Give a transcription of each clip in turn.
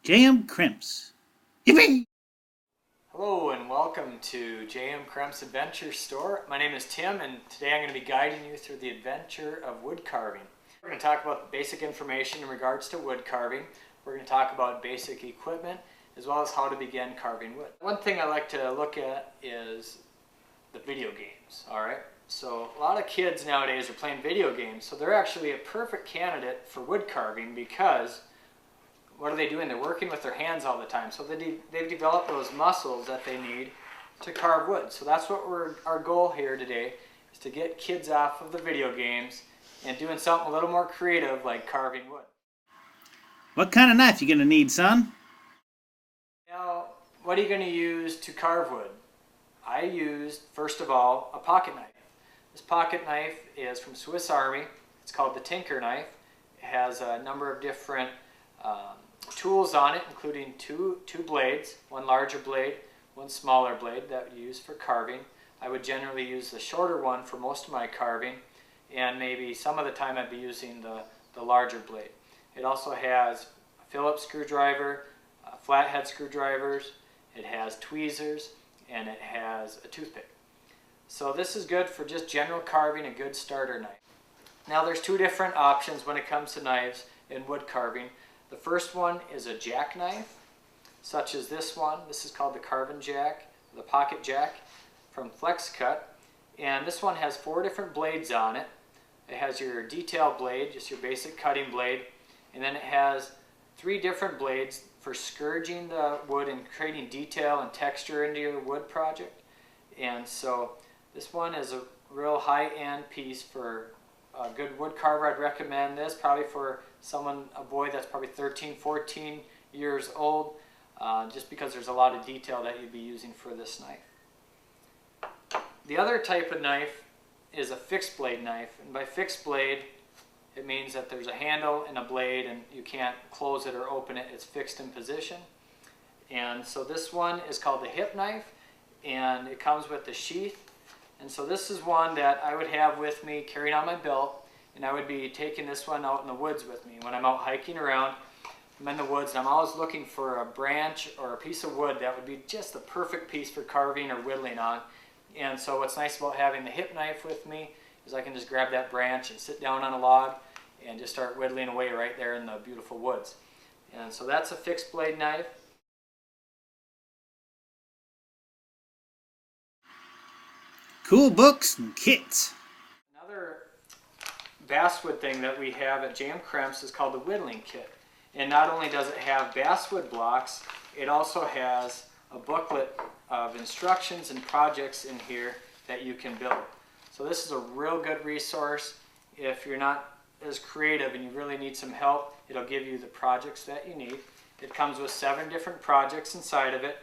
JM Cremps. Yippee! Hello and welcome to JM Cremps Adventure Store. My name is Tim and today I'm going to be guiding you through the adventure of wood carving. We're going to talk about the basic information in regards to wood carving. We're going to talk about basic equipment as well as how to begin carving wood. One thing I like to look at is the video games, alright? So a lot of kids nowadays are playing video games, so they're actually a perfect candidate for wood carving because what are they doing? They're working with their hands all the time. So they've developed those muscles that they need to carve wood. So that's what our goal here today is to get kids off of the video games and doing something a little more creative like carving wood. What kind of knife you gonna need, son? Now, what are you going to use to carve wood? I used, first of all, a pocket knife. This pocket knife is from Swiss Army. It's called the Tinker knife. It has a number of different tools on it, including two blades, one larger blade, one smaller blade that you use for carving. I would generally use the shorter one for most of my carving, and maybe some of the time I'd be using the larger blade. It also has a Phillips screwdriver, flathead screwdrivers, it has tweezers, and it has a toothpick. So this is good for just general carving, a good starter knife. Now there's two different options when it comes to knives in wood carving. The first one is a jackknife, such as this one. This is called the carving jack, the pocket jack from Flex Cut. And this one has 4 different blades on it. It has your detail blade, just your basic cutting blade. And then it has 3 different blades for scourging the wood and creating detail and texture into your wood project. And so this one is a real high-end piece for a good wood carver. I'd recommend this probably for a boy that's probably 13, 14 years old, just because there's a lot of detail that you'd be using for this knife. The other type of knife is a fixed blade knife, and by fixed blade it means that there's a handle and a blade and you can't close it or open it. It's fixed in position. And so this one is called the hip knife, and it comes with the sheath. And so this is one that I would have with me carrying on my belt, and I would be taking this one out in the woods with me. When I'm out hiking around, I'm in the woods and I'm always looking for a branch or a piece of wood that would be just the perfect piece for carving or whittling on. And so what's nice about having the hip knife with me is I can just grab that branch and sit down on a log and just start whittling away right there in the beautiful woods. And so that's a fixed blade knife. Cool books and kits. Another basswood thing that we have at JM Cremps is called the Whittling kit. And not only does it have basswood blocks, it also has a booklet of instructions and projects in here that you can build. So this is a real good resource. If you're not as creative and you really need some help, it'll give you the projects that you need. It comes with 7 different projects inside of it,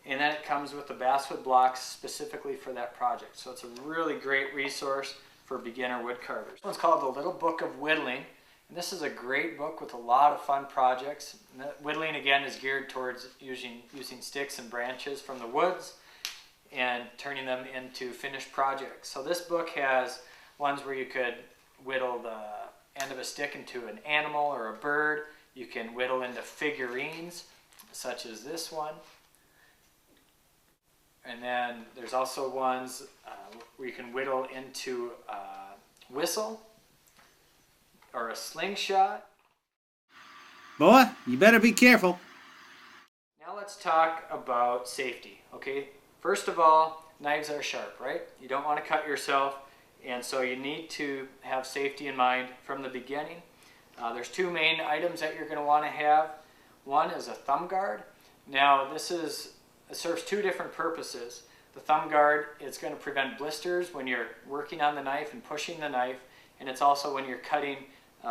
and then it comes with the basswood blocks specifically for that project. So it's a really great resource for beginner wood carvers. This one's called The Little Book of Whittling, and this is a great book with a lot of fun projects. And whittling again is geared towards using sticks and branches from the woods and turning them into finished projects. So this book has ones where you could whittle the end of a stick into an animal or a bird. You can whittle into figurines, such as this one. And then there's also ones where you can whittle into a whistle or a slingshot. Boy, you better be careful. Now let's talk about safety, okay? First of all, knives are sharp, right? You don't want to cut yourself, and so you need to have safety in mind from the beginning. There's 2 main items that you're going to want to have. One is a thumb guard. Now it serves 2 different purposes. The thumb guard is going to prevent blisters when you're working on the knife and pushing the knife, and it's also when you're cutting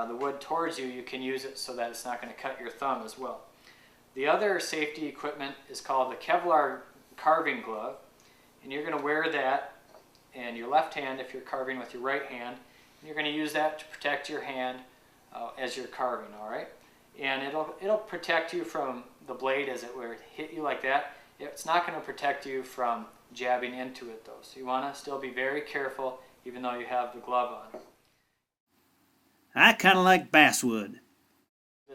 the wood towards you, you can use it so that it's not going to cut your thumb as well. The other safety equipment is called the Kevlar carving glove, and you're going to wear that in your left hand if you're carving with your right hand, and you're going to use that to protect your hand as you're carving, all right? And it'll protect you from the blade as it would hit you like that. It's not going to protect you from jabbing into it though, so you want to still be very careful even though you have the glove on. I kind of like basswood.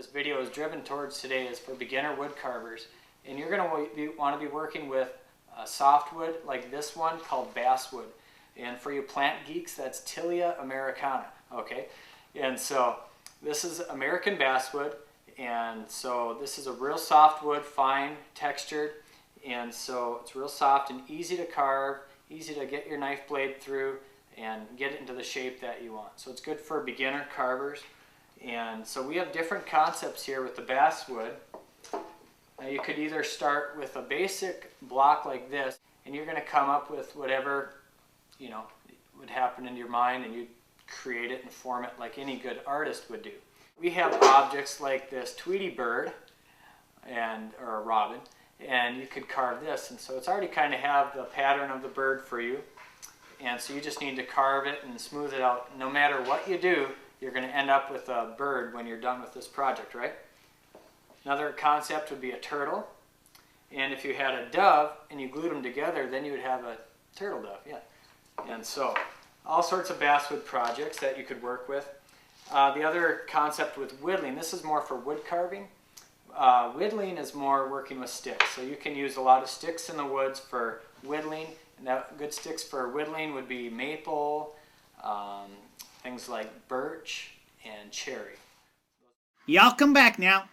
this video is driven towards today is for beginner wood carvers. And you're going to want to be working with softwood like this one called basswood. And for you plant geeks, that's Tilia americana, okay? And so this is American basswood, and so this is a real soft wood, fine textured, and so it's real soft and easy to carve, easy to get your knife blade through and get it into the shape that you want. So it's good for beginner carvers. And so we have different concepts here with the basswood. Now you could either start with a basic block like this, and you're going to come up with whatever would happen in your mind, and you create it and form it like any good artist would do. We have objects like this Tweety bird or a robin, and you could carve this, and so it's already kind of have the pattern of the bird for you, and so you just need to carve it and smooth it out. No matter what you do, you're going to end up with a bird when you're done with this project, right? Another concept would be a turtle, and if you had a dove and you glued them together, then you would have a turtle dove, yeah. And so all sorts of basswood projects that you could work with. The other concept with whittling, this is more for wood carving. Whittling is more working with sticks. So you can use a lot of sticks in the woods for whittling. And good sticks for whittling would be maple, things like birch and cherry. Y'all come back now.